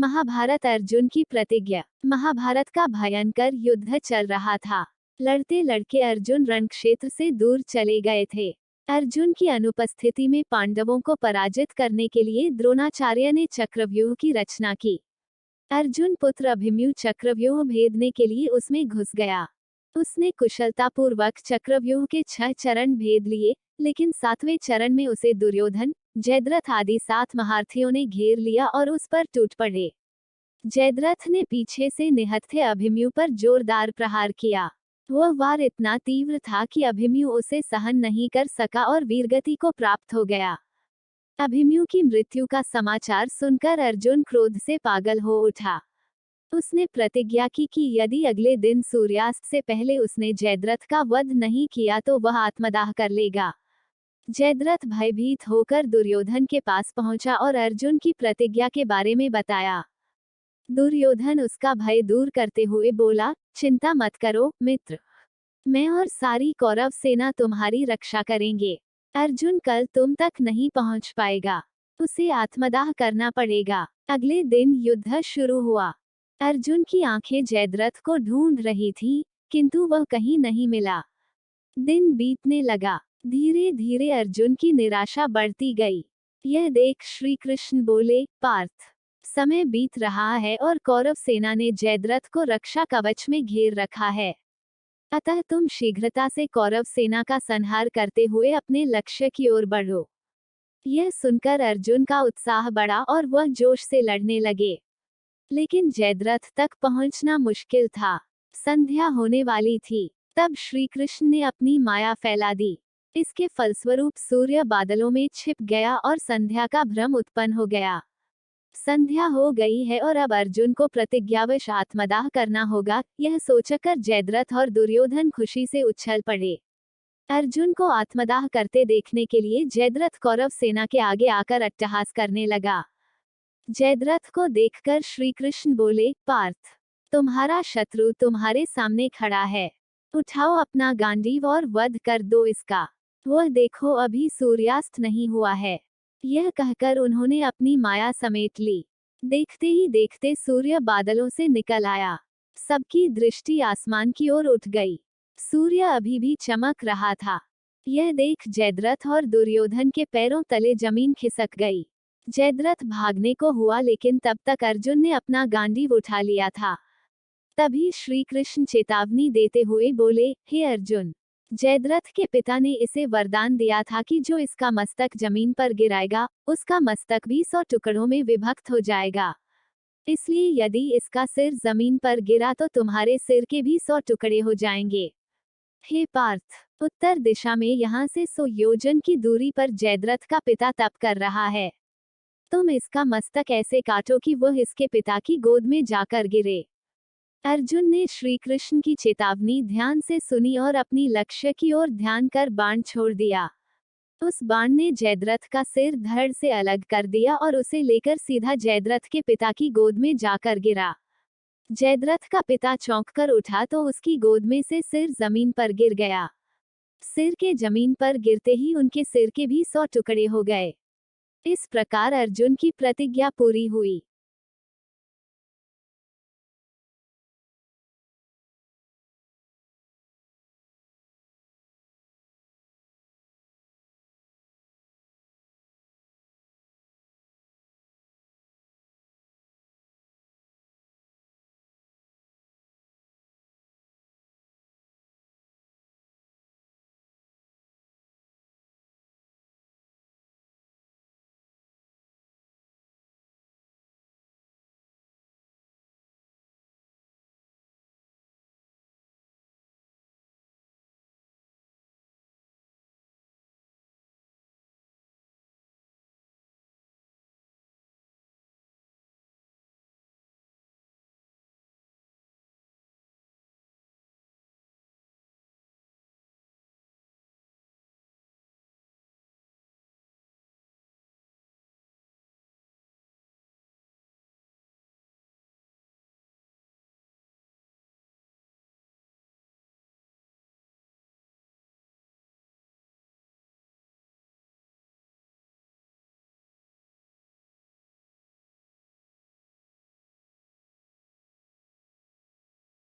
महाभारत अर्जुन की प्रतिज्ञा। महाभारत का भयंकर युद्ध चल रहा था। लड़ते लड़के अर्जुन रणक्षेत्र से दूर चले गए थे। अर्जुन की अनुपस्थिति में पांडवों को पराजित करने के लिए द्रोणाचार्य ने चक्रव्यूह की रचना की। अर्जुन पुत्र अभिमन्यु चक्रव्यूह भेदने के लिए उसमें घुस गया। उसने कुशलतापूर्वक चक्रव्यूह के 6 चरण भेद लिए, लेकिन 7वें चरण में उसे दुर्योधन, जयद्रथ आदि 7 महारथियों ने घेर लिया और उस पर टूट पड़े। जयद्रथ ने पीछे से निहत्थे अभिमन्यु पर जोरदार प्रहार किया। वह वार इतना तीव्र था कि अभिमन्यु उसे सहन नहीं कर सका और वीरगति को प्राप्त हो गया। अभिमन्यु की मृत्यु का समाचार सुनकर अर्जुन क्रोध से पागल हो उठा। उसने प्रतिज्ञा की कि यदि अगले दिन सूर्यास्त से पहले उसने जयद्रथ का वध नहीं किया तो वह आत्मदाह कर लेगा। जयद्रथ भयभीत होकर दुर्योधन के पास पहुंचा और अर्जुन की प्रतिज्ञा के बारे में बताया। दुर्योधन उसका भय दूर करते हुए बोला, चिंता मत करो मित्र, मैं और सारी कौरव सेना तुम्हारी रक्षा करेंगे। अर्जुन कल तुम तक नहीं पहुंच पाएगा, उसे आत्मदाह करना पड़ेगा। अगले दिन युद्ध शुरू हुआ। अर्जुन की आंखें जयद्रथ को ढूंढ रही थीं, किंतु वह कहीं नहीं मिला। दिन बीतने लगा। धीरे धीरे अर्जुन की निराशा बढ़ती गई। यह देख श्री कृष्ण बोले, पार्थ, समय बीत रहा है और कौरव सेना ने जयद्रथ को रक्षा कवच में घेर रखा है। अतः तुम शीघ्रता से कौरव सेना का संहार करते हुए अपने लक्ष्य की ओर बढ़ो। यह सुनकर अर्जुन का उत्साह बढ़ा और वह जोश से लड़ने लगे। लेकिन जयद्रथ तक पहुंचना मुश्किल था। संध्या होने वाली थी। तब श्री कृष्ण ने अपनी माया फैला दी। इसके फलस्वरूप सूर्य बादलों में छिप गया और संध्या का भ्रम उत्पन्न हो गया। संध्या हो गई है और अब अर्जुन को प्रतिज्ञावश आत्मदाह करना होगा, यह सोचकर जयद्रथ और दुर्योधन खुशी से उछल पड़े। अर्जुन को आत्मदाह करते देखने के लिए जयद्रथ कौरव सेना के आगे आकर अट्टहास करने लगा। जयद्रथ को देखकर श्री कृष्ण बोले, पार्थ, तुम्हारा शत्रु तुम्हारे सामने खड़ा है। उठाओ अपना गांडीव और वध कर दो इसका। वह देखो अभी सूर्यास्त नहीं हुआ है। यह कहकर उन्होंने अपनी माया समेट ली। देखते ही देखते सूर्य बादलों से निकल आया। सबकी दृष्टि आसमान की ओर उठ गई। सूर्य अभी भी चमक रहा था। यह देख जयद्रथ और दुर्योधन के पैरों तले जमीन खिसक गई। जयद्रथ भागने को हुआ, लेकिन तब तक अर्जुन ने अपना गांडीव उठा लिया था। तभी श्री कृष्ण चेतावनी देते हुए बोले, हे अर्जुन, जयद्रथ के पिता ने इसे वरदान दिया था कि जो इसका मस्तक जमीन पर गिराएगा, उसका मस्तक भी 100 टुकड़ों में विभक्त हो जाएगा। इसलिए यदि इसका सिर जमीन पर गिरा तो तुम्हारे सिर के भी 100 टुकड़े हो जाएंगे। हे पार्थ, उत्तर दिशा में यहाँ से 100 योजन की दूरी पर जयद्रथ का पिता तप कर रहा है। तुम इसका मस्तक ऐसे काटो कि वह इसके पिता की गोद में जाकर गिरे। अर्जुन ने श्री कृष्ण की चेतावनी ध्यान से सुनी और अपनी लक्ष्य की ओर ध्यान कर बाण छोड़ दिया। उस बाण ने जयद्रथ का सिर धड़ से अलग कर दिया और उसे लेकर सीधा जयद्रथ के पिता की गोद में जाकर गिरा। जयद्रथ का पिता चौंककर उठा तो उसकी गोद में से सिर जमीन पर गिर गया। सिर के जमीन पर गिरते ही उनके सिर के भी 100 टुकड़े हो गए। इस प्रकार अर्जुन की प्रतिज्ञा पूरी हुई।